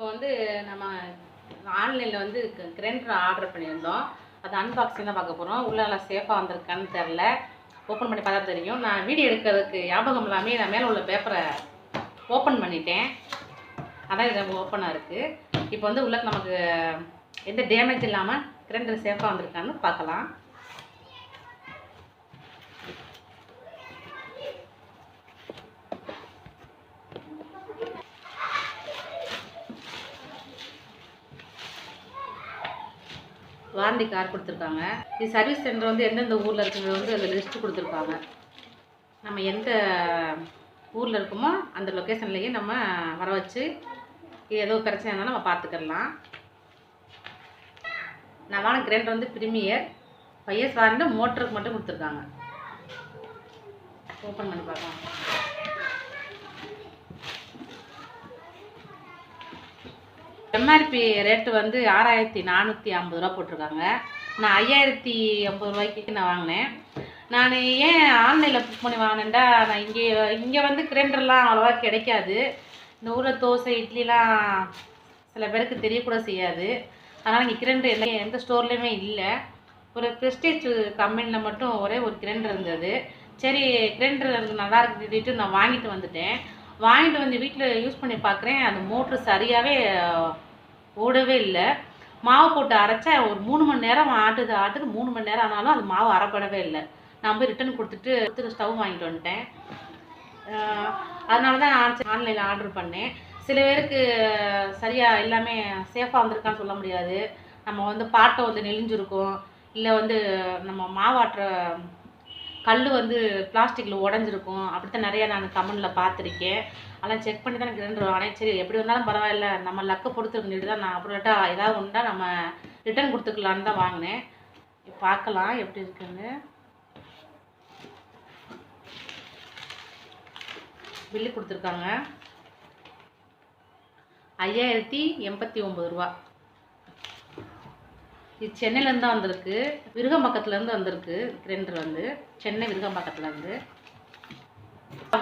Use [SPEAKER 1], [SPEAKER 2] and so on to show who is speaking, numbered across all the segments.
[SPEAKER 1] இப்போ வந்து நம்ம ஆன்லைனில் வந்து கிரைண்டர் ஆர்டர் பண்ணியிருந்தோம். அது அன்பாக்சிங் தான் பார்க்க போகிறோம். உள்ளே நல்லா சேஃபாக வந்திருக்கான்னு தெரில. ஓப்பன் பண்ணி பார்த்தா தெரியும். நான் வீடியோ எடுக்கிறதுக்கு ஞாபகம் இல்லாமல் நான் மேலே உள்ள பேப்பரை ஓப்பன் பண்ணிட்டேன். அதான் இது ஓப்பனாக இருக்குது. இப்போ வந்து உள்ள நமக்கு எந்த டேமேஜ் இல்லாமல் கிரைண்டர் சேஃபாக வந்திருக்கான்னு பார்க்கலாம். வாரண்டி கார்டு கொடுத்துருக்காங்க. இது சர்வீஸ் சென்டர் வந்து எந்தெந்த ஊரில் இருக்குங்கிறது வந்து அதில் லிஸ்ட்டு கொடுத்துருக்காங்க. நம்ம எந்த ஊரில் இருக்குமோ அந்த லொக்கேஷன்லேயே நம்ம வர வச்சு இது ஏதோ பிரச்சனை இருந்தாலும் நம்ம பார்த்துக்கலாம். நான் வாங்கின கிரைண்டர் வந்து ப்ரீமியர் 5 இயர்ஸ் வாரண்டி, மோட்டருக்கு மட்டும் கொடுத்துருக்காங்க. ஓப்பன் பண்ணி பார்க்கலாம். எம்ஆர்பி ரேட்டு வந்து 6450 ரூபா போட்டிருக்காங்க. நான் 5050 ரூபாய்க்கு நான் வாங்கினேன். நான் ஏன் ஆன்லைனில் புக் பண்ணி வாங்கினேன்டா, நான் இங்கே வந்து கிரைண்டர்லாம் அவ்வளோவா கிடைக்காது. இந்த ஊரில் தோசை இட்லிலாம் சில பேருக்கு தெரியக்கூட செய்யாது. அதனால் இங்கே கிரைண்டர் எந்த ஸ்டோர்லேயுமே இல்லை. ஒரு ப்ரெஸ்டீஜ் கம்பெனியில் மட்டும் ஒரே ஒரு கிரைண்டர் இருந்தது. சரி, கிரைண்டர் எனக்கு நல்லா இருக்குன்னு நான் வாங்கிட்டு வந்துட்டேன். வாங்கிட்டு வந்து வீட்டில் யூஸ் பண்ணி பார்க்குறேன். அந்த மோட்ரு சரியாகவே ஓடவே இல்லை. மாவு போட்டு அரைச்சா ஒரு 3 மணி நேரம் ஆட்டுது 3 மணி நேரம் ஆனாலும் அது மாவு அரைப்படவே இல்லை. நான் போய் ரிட்டன் கொடுத்துட்டு ஸ்டவ் வாங்கிட்டு வந்துட்டேன். அதனால தான் ஆன்லைனில் ஆர்டர் பண்ணேன். சில பேருக்கு சரியாக எல்லாமே சேஃபாக வந்திருக்கான்னு சொல்ல முடியாது. நம்ம வந்து பாட்டை வந்து நெளிஞ்சிருக்கும், இல்லை வந்து நம்ம மாவாட்டுற கல் வந்து பிளாஸ்டிக்கில் உடஞ்சிருக்கும். அப்படித்தான் நிறையா நான் கமெண்டில் பார்த்துருக்கேன். அதெல்லாம் செக் பண்ணி தான் கிரைண்டர் வாங்கினேன். சரி, எப்படி வந்தாலும் பரவாயில்ல, நம்ம லக்கை பொறுத்துருக்குன்னு சொல்லி தான் நான் அப்புறமேட்டா ஏதாவது ஒன்றா நம்ம ரிட்டர்ன் கொடுத்துக்கலான்னு தான் வாங்கினேன். பார்க்கலாம் எப்படி இருக்குன்னு. பில்லு கொடுத்துருக்காங்க 5089 ரூபா. இது சென்னையிலேருந்து தான் வந்திருக்கு. விருகம்பாக்கத்துலேருந்து வந்திருக்கு கிரைண்டர் வந்து. சென்னை விருகம்பாக்கத்துலேருந்து.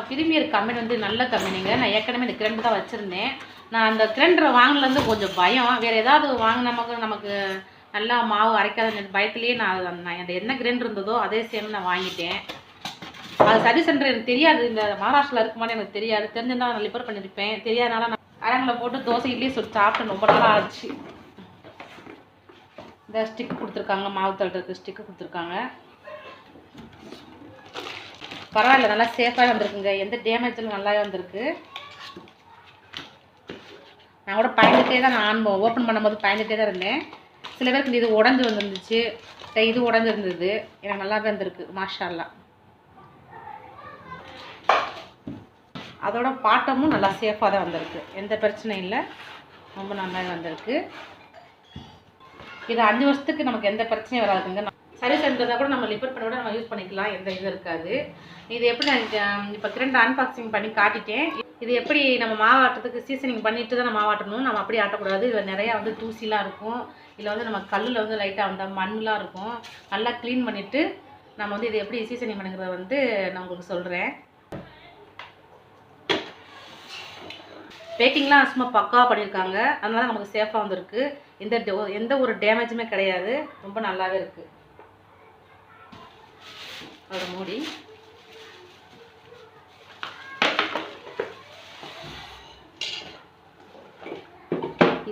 [SPEAKER 1] ப்ரீமியர் கம்பெனி வந்து நல்ல கம்பெனிங்க. நான் ஏற்கனவே இந்த கிரைண்டர் தான் வச்சுருந்தேன். நான் அந்த கிரைண்டரை வாங்கினதுலேருந்து கொஞ்சம் பயம். வேறு ஏதாவது நமக்கு நல்லா மாவு அரைக்காத பயத்துலேயே நான் என்ன கிரைண்டர் இருந்ததோ அதே சேம் நான் வாங்கிட்டேன். அது சர்வீஸ் சென்டர் எனக்கு தெரியாது. இந்த மகாராஷ்டிராவில் இருக்குமான்னு எனக்கு தெரியாது. தெரிஞ்சிருந்தால் நான் ரிப்பேர் பண்ணியிருப்பேன். தெரியாதனால நான் அரங்கில் போட்டு தோசை இட்லி சுட்டு சாப்பிட்டு ரொம்ப நாளாக ஆச்சு. இந்த ஸ்டிக் கொடுத்துருக்காங்க, மாவு தள்ளுறதுக்கு ஸ்டிக்கு கொடுத்துருக்காங்க. பரவாயில்ல, நல்லா சேஃபாக வந்திருக்குங்க. எந்த டேமேஜிலும் நல்லாவே வந்திருக்கு. நான் கூட பயந்துகிட்டே தான் நான் ஓப்பன் பண்ணும்போது பயந்துகிட்டே தான் இருந்தேன். சில பேருக்கு இது உடஞ்சி வந்துருந்துச்சு, இது உடஞ்சிருந்தது. எனக்கு நல்லாவே வந்திருக்கு, மாஷா அல்லாஹ். அதோட பாட்டமும் நல்லா சேஃபாக தான் வந்திருக்கு. எந்த பிரச்சனையும் இல்லை, ரொம்ப நல்லாவே வந்திருக்கு. இது 5 வருஷத்துக்கு நமக்கு எந்த பிரச்சனையும் வராதுங்க. சர்வீஸ் சென்டர் தான் கூட நம்ம ரிப்பேர் பண்ணி கூட நம்ம யூஸ் பண்ணிக்கலாம். எந்த இது இருக்காது. இது எப்படி நான் இப்போ கிரைண்டர் அன்பாக்சிங் பண்ணி காட்டிட்டேன். இது எப்படி நம்ம மாவாட்டுறதுக்கு சீசனிங் பண்ணிட்டு தான் நம்ம மாவாட்டணும். நம்ம அப்படி ஆட்டக்கூடாது. இதில் நிறையா வந்து தூசிலாம் இருக்கும். இதில் வந்து நம்ம கல்லில் வந்து லைட்டாக வந்து மண்ணெலாம் இருக்கும். நல்லா க்ளீன் பண்ணிவிட்டு நம்ம வந்து இதை எப்படி சீசனிங் பண்ணுங்கிறத வந்து நான் உங்களுக்கு சொல்கிறேன். பேக்கிங்லாம் சும்மா பக்காவாக பண்ணியிருக்காங்க. அதனால நமக்கு சேஃபாக வந்துருக்கு. எந்த ஒரு டேமேஜுமே கிடையாது. ரொம்ப நல்லாவே இருக்குது. அதோட மூடி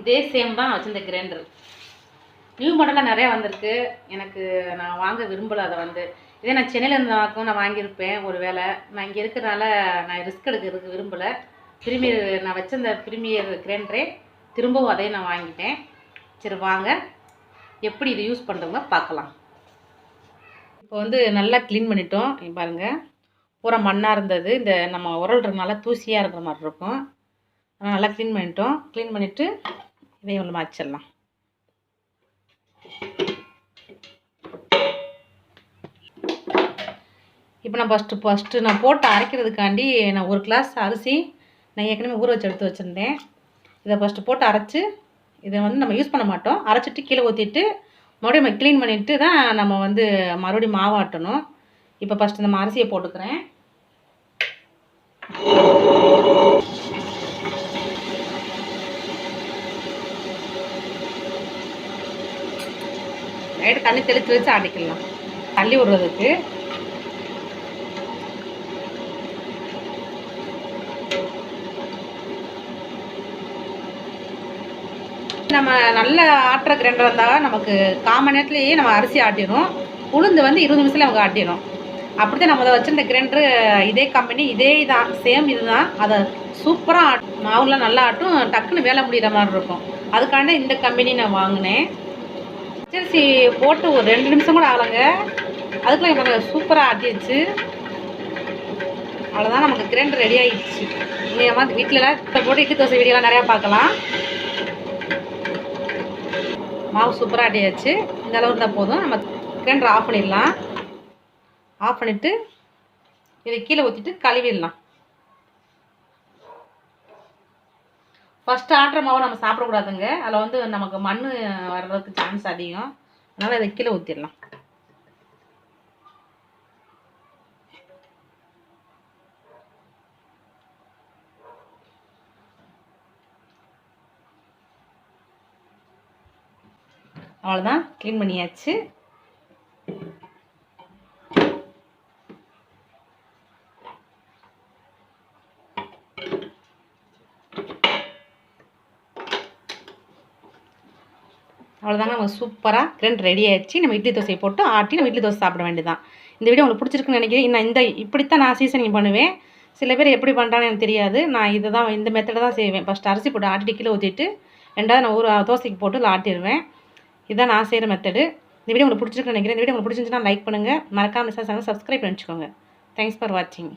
[SPEAKER 1] இதே சேம் தான் வச்சிருந்த கிரைண்டர். நியூ மாடலாக நிறையா வந்திருக்கு. எனக்கு நான் வாங்க விரும்பலை. அதை வந்து இதே நான் சென்னையில் நான் வாங்கியிருப்பேன். ஒரு வேளை நான் இங்கே இருக்கிறனால நான் ரிஸ்க் எடுக்கிறதுக்கு விரும்பலை. ப்ரீமியர் நான் வச்சிருந்த ப்ரீமியர் கிரைண்டரே திரும்பவும் அதையும் நான் வாங்கிட்டேன். சரி, வாங்க எப்படி இது யூஸ் பண்ணுறவங்க பார்க்கலாம். இப்போ வந்து நல்லா க்ளீன் பண்ணிட்டோம். பாருங்கள், பூரா மண்ணாக இருந்தது. இந்த நம்ம உரல்றதுனால தூசியாக இருக்கிற மாதிரி இருக்கும். நல்லா க்ளீன் பண்ணிட்டோம். க்ளீன் பண்ணிவிட்டு இதையும் உள்ள மாச்சிடலாம். இப்போ நான் ஃபஸ்ட்டு நான் போட்டு அரைக்கிறதுக்காண்டி நான் 1 கிளாஸ் அரிசி நான் ஏற்கனவே ஊற வச்சு எடுத்து வச்சுருந்தேன். இதை ஃபஸ்ட்டு போட்டு அரைச்சி இதை வந்து நம்ம யூஸ் பண்ண மாட்டோம். அரைச்சிட்டு கீழே ஊற்றிட்டு மறுபடியும் நம்ம க்ளீன் பண்ணிவிட்டு தான் நம்ம வந்து மறுபடியும் மாவாட்டணும். இப்போ ஃபஸ்ட்டு நம்ம அரிசியை போட்டுக்கிறேன். லைட்டாக தண்ணி தெளித்து வச்சு ஆட்டிக்கலாம் தள்ளி விடுறதுக்கு. நம்ம நல்ல ஆட்டுற கிரைண்டர் இருந்தால் நமக்கு 1/4 மணி நேரத்துலேயே நம்ம அரிசி ஆட்டிடும். உளுந்து வந்து 20 நிமிஷத்தில் நமக்கு ஆட்டிடும். அப்படி தான் நம்ம அதை வச்சுருந்த கிரைண்டரு இதே கம்பெனி இதே தான் சேம் இது தான். அதை சூப்பராக மாவுலாம் நல்லா ஆட்டும், டக்குன்னு வேலை முடிகிற மாதிரி இருக்கும். அதுக்காண்ட இந்த கம்பெனி நான் வாங்கினேன். பச்சரிசி போட்டு ஒரு 2 நிமிஷம் கூட ஆகலைங்க, அதுக்குள்ள நமக்கு சூப்பராக ஆட்டிடுச்சு. அவ்வளோதான், நமக்கு கிரைண்டர் ரெடி ஆகிடுச்சு. நீங்கள் வந்து வீட்டிலலாம் போட்டு இட்லி தோசை வீடியோலாம் நிறையா பார்க்கலாம். மாவு சூப்பராக ஆட்டியாச்சு. இந்த அளவு இருந்தால் போதும். நம்ம கிரைண்டர் ஆஃப் பண்ணிடலாம். ஆஃப் பண்ணிவிட்டு இதை கீழே ஊற்றிட்டு கழுவிடலாம். ஃபஸ்ட்டு ஆட்டுற மாவு நம்ம சாப்பிடக்கூடாதுங்க, அதில் வந்து நமக்கு மண் வர்றதுக்கு சான்ஸ் அதிகம். அதனால் இதை கீழே ஊற்றிடலாம். அவ்வளோதான், க்ளீன் பண்ணியாச்சு. அவ்வளோதாங்க, நம்ம சூப்பராக கிரைண்டர் ரெடி ஆகிடுச்சு. நம்ம இட்லி தோசையை போட்டு ஆட்டி நம்ம இட்லி தோசை சாப்பிட வேண்டியதான். இந்த வீடியோ உங்களுக்கு பிடிச்சிருக்குன்னு நினைக்கிறேன். நான் இப்படித்தான் நான் சீசனிங் பண்ணுவேன். சில பேர் எப்படி பண்ணுறான்னு எனக்கு தெரியாது. நான் இந்த மெத்தடை தான் செய்வேன். ஃபஸ்ட்டு அரிசி போட்டு ஆட்டிட்டு கீழே ஊற்றிட்டு 2வது நான் ஒரு தோசைக்கு போட்டு இல்லை ஆட்டிடுவேன். இதுதான் நான் செய்கிற மெத்தடு. இந்த வீடியோ உங்களுக்கு பிடிச்சிருக்குன்னு நினைக்கிறேன். இந்த வீடியோ உங்களுக்கு பிடிச்சிருந்துச்சுன்னா லைக் பண்ணுங்கள், மறக்காமல் சப்ஸ்கிரைப் பண்ணி வச்சுக்கோங்க. தேங்க்ஸ் ஃபார் வாட்சிங்.